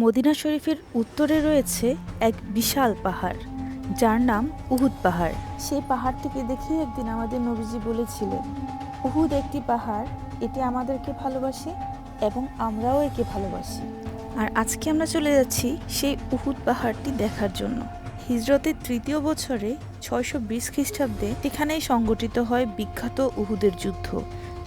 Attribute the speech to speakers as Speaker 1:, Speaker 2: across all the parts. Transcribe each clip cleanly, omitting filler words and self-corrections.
Speaker 1: Medina শরীফের উত্তরে রয়েছে এক বিশাল পাহাড়, যার নাম উহুদ পাহাড়। সেই পাহাড়টিকে দেখে একদিন আমাদের নবীজি বলেছিলেন, উহুদ একটি পাহাড়, এটি আমাদেরকে ভালোবাসে এবং আমরাও একে ভালোবাসি। আর আজকে আমরা চলে যাচ্ছি সেই উহুদ পাহাড়টি দেখার জন্য। হিজরতের ৩য় বছরে ৬২০ খ্রিস্টাব্দে সেখানেই সংগঠিত হয় বিখ্যাত উহুদের যুদ্ধ।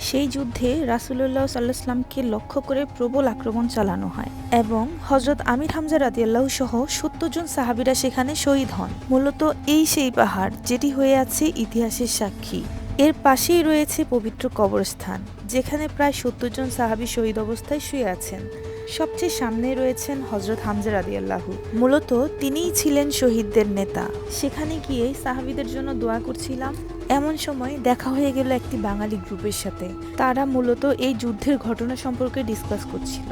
Speaker 1: সেই যুদ্ধে রাসূলুল্লাহ সাল্লাল্লাহু আলাইহি ওয়াসাল্লামকে লক্ষ্য করে প্রবল আক্রমণ চালানো হয় এবং হযরত আমির হামজা রাদিয়াল্লাহু সহ ৭০ জন সাহাবীরা সেখানে শহীদ হন। মূলত এই সেই পাহাড় যেটি হয়ে আছে ইতিহাসের সাক্ষী। এর পাশেই রয়েছে পবিত্র কবরস্থান, যেখানে প্রায় ৭০ জন সাহাবী শহীদ অবস্থায় শুয়ে আছেন। সবচেয়ে সামনে রয়েছেন হযরত হামজা রাদিয়াল্লাহু। মূলত তিনিই ছিলেন শহীদদের নেতা। সেখানে গিয়ে সাহাবীদের জন্য দোয়া করছিলাম, এমন সময় দেখা হয়ে গেল একটি বাঙালি গ্রুপের সাথে। তারা মূলত এই যুদ্ধের ঘটনা সম্পর্কে ডিসকাস করছিল।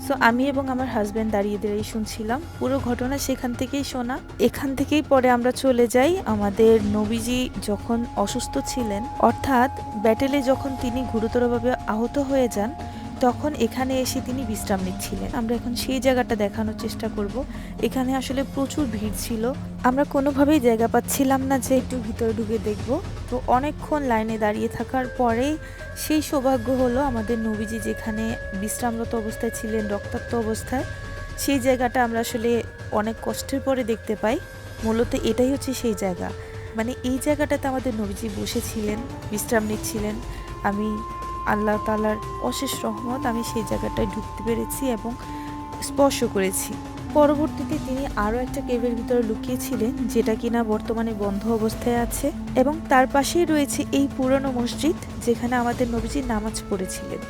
Speaker 1: সো আমি এবং আমার হাজব্যান্ড দাঁড়িয়ে দাঁড়িয়ে শুনছিলাম পুরো ঘটনা। সেখান থেকেই শোনা। এখান থেকেই পরে আমরা চলে যাই আমাদের নবীজি যখন অসুস্থ ছিলেন, অর্থাৎ ব্যাটেলে যখন তিনি গুরুতরভাবে আহত হয়ে যান, তখন এখানে এসে তিনি বিশ্রাম নিচ্ছিলেন। আমরা এখন সেই জায়গাটা দেখানোর চেষ্টা করব। এখানে আসলে প্রচুর ভিড় ছিল, আমরা কোনোভাবেই জায়গা পাচ্ছিলাম না যে একটু ভিতরে ঢুকে দেখব। তো অনেকক্ষণ লাইনে দাঁড়িয়ে থাকার পরেই সেই সৌভাগ্য হলো আমাদের নবীজি যেখানে বিশ্রামরত অবস্থায় ছিলেন, রক্তাক্ত অবস্থায়, সেই জায়গাটা আমরা আসলে অনেক কষ্টের পরে দেখতে পাই। মূলত এটাই হচ্ছে সেই জায়গা, মানে এই জায়গাটাতে আমাদের নবীজি বসেছিলেন, বিশ্রাম নিচ্ছিলেন। আমি আল্লাহ তাআলার অশেষ রহমত, আমি সেই জায়গাটায় ঢুকতে পেরেছি এবং স্পর্শ করেছি। পরবর্তীতে তিনি আরও একটা কেভের ভিতরে লুকিয়েছিলেন, যেটা কিনা বর্তমানে বন্ধ অবস্থায় আছে, এবং তার পাশেই রয়েছে এই পুরনো মসজিদ যেখানে আমাদের নবীজি নামাজ পড়েছিলেন।